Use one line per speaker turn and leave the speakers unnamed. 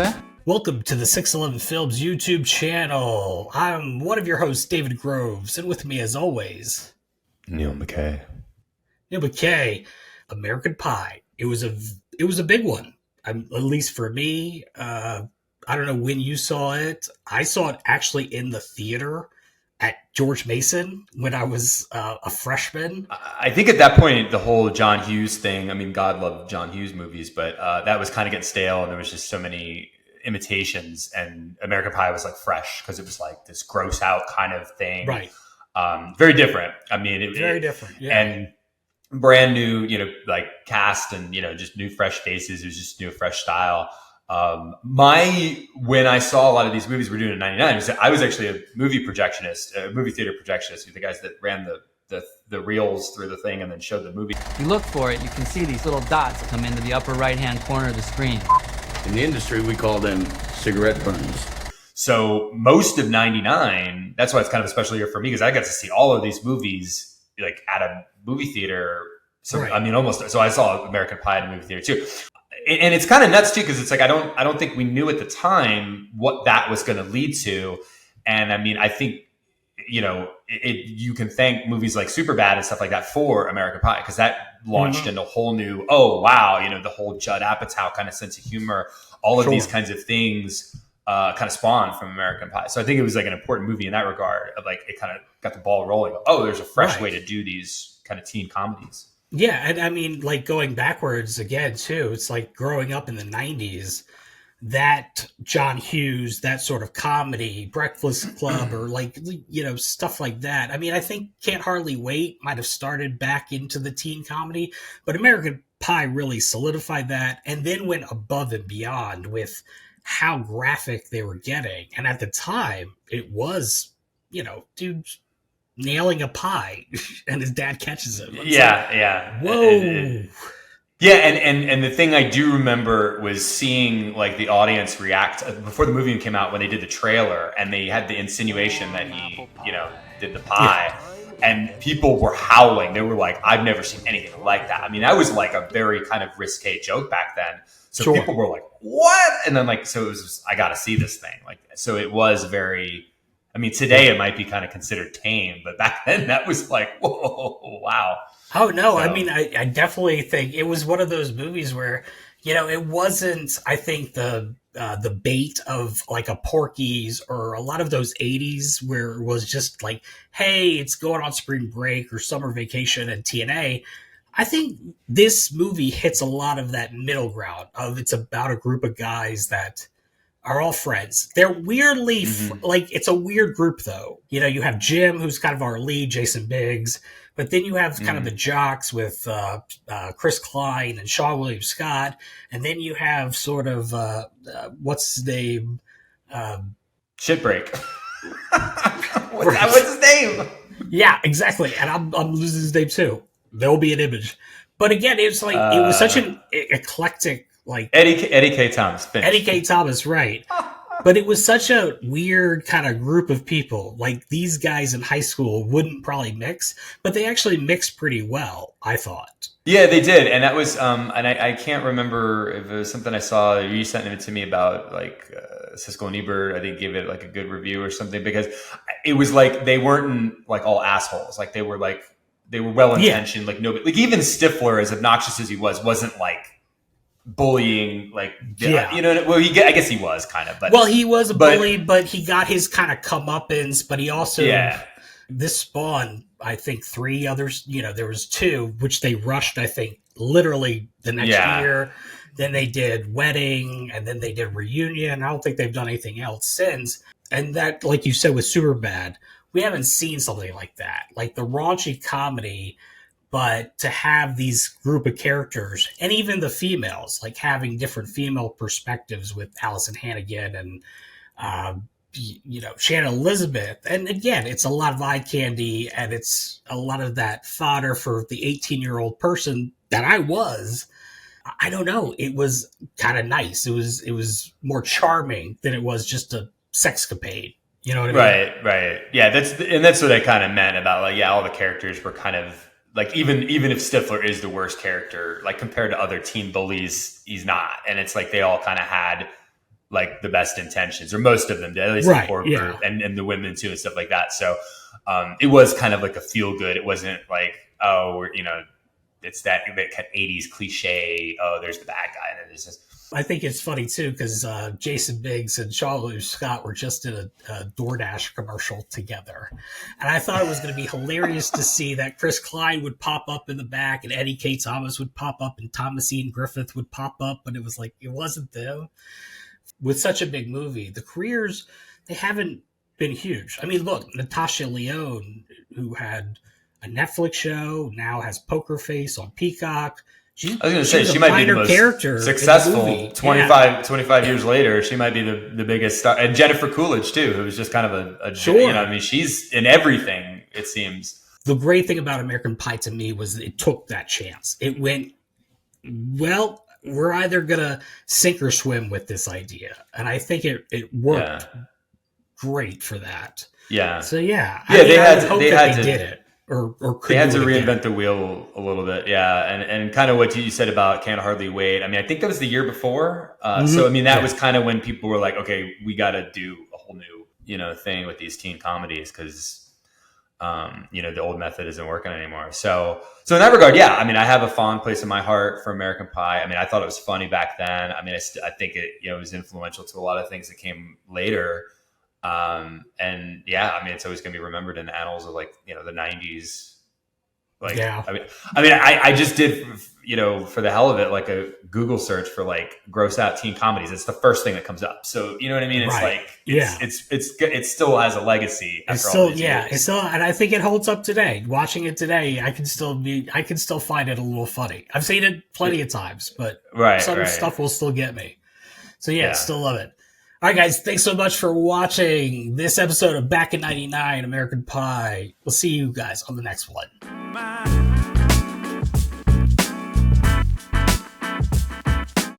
say?
Welcome to the 611 Films YouTube channel. I'm one of your hosts, David Groves, and with me as always,
Neil McKay.
Neil McKay, American Pie. It was a big one, at least for me. I don't know when you saw it. I saw it actually in the theater at George Mason when I was a freshman.
I think at that point, the whole John Hughes thing, I mean, God loved John Hughes movies, but that was kind of getting stale, and there was just so many imitations, and American Pie was like fresh because it was like this gross out kind of thing.
Right.
Very different. I mean,
Very different. Yeah.
And brand new, like cast and, just new fresh faces. It was just new, fresh style. When I saw a lot of these movies we're doing in 99, I was actually a movie projectionist, a movie theater projectionist, the guys that ran the reels through the thing and then showed the movie.
If you look for it, you can see these little dots come into the upper right-hand corner of the screen.
In the industry, we call them cigarette burns.
So most of 99, that's why it's kind of a special year for me, because I got to see all of these movies like at a movie theater. So, right. I mean, almost. So I saw American Pie at a movie theater too. And it's kind of nuts too, because it's like, I don't think we knew at the time what that was going to lead to. And I mean, I think, you can thank movies like Superbad and stuff like that for American Pie, because that launched into a whole new, the whole Judd Apatow kind of sense of humor, all of these kinds of things kind of spawned from American Pie. So I think it was like an important movie in that regard of like, it kind of got the ball rolling. Oh, there's a fresh way to do these kind of teen comedies.
Yeah, and I mean, like going backwards again too, it's like growing up in the 90s, that John Hughes, that sort of comedy, Breakfast Club, or like, stuff like that. I mean, I think Can't Hardly Wait might have started back into the teen comedy, but American Pie really solidified that and then went above and beyond with how graphic they were getting. And at the time, it was, dude nailing a pie and his dad catches him.
Yeah.
Whoa.
Yeah, and the thing I do remember was seeing like the audience react before the movie came out when they did the trailer and they had the insinuation that he, did the pie, and people were howling. They were like, "I've never seen anything like that." I mean, that was like a very kind of risque joke back then. So people were like, "What?" And then so it was just, I got to see this thing. Like, so it was very. I mean, today it might be kind of considered tame, but back then that was like, whoa, wow.
Oh, no. So, I mean, I definitely think it was one of those movies where, it wasn't, I think, the bait of like a Porky's or a lot of those 80s where it was just like, hey, it's going on spring break or summer vacation and TNA. I think this movie hits a lot of that middle ground of it's about a group of guys that are all friends. They're weirdly, it's a weird group though. You have Jim, who's kind of our lead, Jason Biggs, but then you have kind of the jocks with Chris Klein and Sean William Scott. And then you have sort of, what's his name?
Shitbreak. What's his name?
Yeah, exactly. And I'm losing his name too. There'll be an image. But again, it's like, it was such an eclectic, like
Eddie K. Thomas. Finished.
Eddie K. Thomas, right. But it was such a weird kind of group of people. Like these guys in high school wouldn't probably mix, but they actually mixed pretty well, I thought.
Yeah, they did. And that was, and I can't remember if it was something I saw, you sent it to me about like Siskel and Ebert, I think gave it like a good review or something, because it was like, they weren't like all assholes. Like they were well-intentioned, like nobody, like even Stifler, as obnoxious as he was, wasn't like bullying, like, well, I guess he was kind of, but
he was a bully, but he got his kind of comeuppance, but he also, this spawned, I think 3 others, there was 2, which they rushed, I think, literally the next year. Then they did Wedding, and then they did Reunion. I don't think they've done anything else since. And that, like you said, with Superbad, we haven't seen something like that, like the raunchy comedy, but to have these group of characters and even the females, like having different female perspectives with Allison Hannigan and, Shannon Elizabeth. And again, it's a lot of eye candy and it's a lot of that fodder for the 18-year-old person that I was. I don't know. It was kind of nice. It was more charming than it was just a sexcapade. You know what I mean?
Right. Yeah, that's what I kind of meant about like, all the characters were kind of like, even if Stifler is the worst character, like compared to other teen bullies, he's not. And it's like they all kind of had like the best intentions, or most of them did, at least the core group, and the women too, and stuff like that. So it was kind of like a feel good. It wasn't like, oh, we're, it's that 80s cliche. Oh, there's the bad guy, and then there's just.
I think it's funny too because Jason Biggs and Charlie Scott were just in a DoorDash commercial together, and I thought it was going to be hilarious to see that Chris Klein would pop up in the back, and Eddie K. Thomas would pop up, and Thomas Ian Griffith would pop up, but it was like it wasn't them. With such a big movie, the careers they haven't been huge. I mean, look, Natasha Lyonne, who had a Netflix show, now has Poker Face on Peacock.
I was going to say, she might be the most successful 25 years later. She might be the biggest star. And Jennifer Coolidge, too, who was just kind of I mean, she's in everything, it seems.
The great thing about American Pie to me was that it took that chance. It went, well, we're either going to sink or swim with this idea. And I think it worked great for that.
Yeah.
So, yeah.
They had
to did it. Or
they had to reinvent the wheel a little bit, and kind of what you said about Can't Hardly Wait. I mean, I think that was the year before, so I mean that was kind of when people were like, okay, we got to do a whole new thing with these teen comedies because the old method isn't working anymore. So in that regard, I mean, I have a fond place in my heart for American Pie. I mean, I thought it was funny back then. I mean, I think it was influential to a lot of things that came later. I mean, it's always going to be remembered in the annals of like, the 90s. Like, I just did, for the hell of it, like a Google search for like gross out teen comedies. It's the first thing that comes up. So, you know what I mean? It's it still has a legacy. And I think it holds up today. Watching it today, I can still find it a little funny. I've seen it plenty of times, but some stuff will still get me. So still love it. All right, guys, thanks so much for watching this episode of Back in 99 American Pie. We'll see you guys on the next one.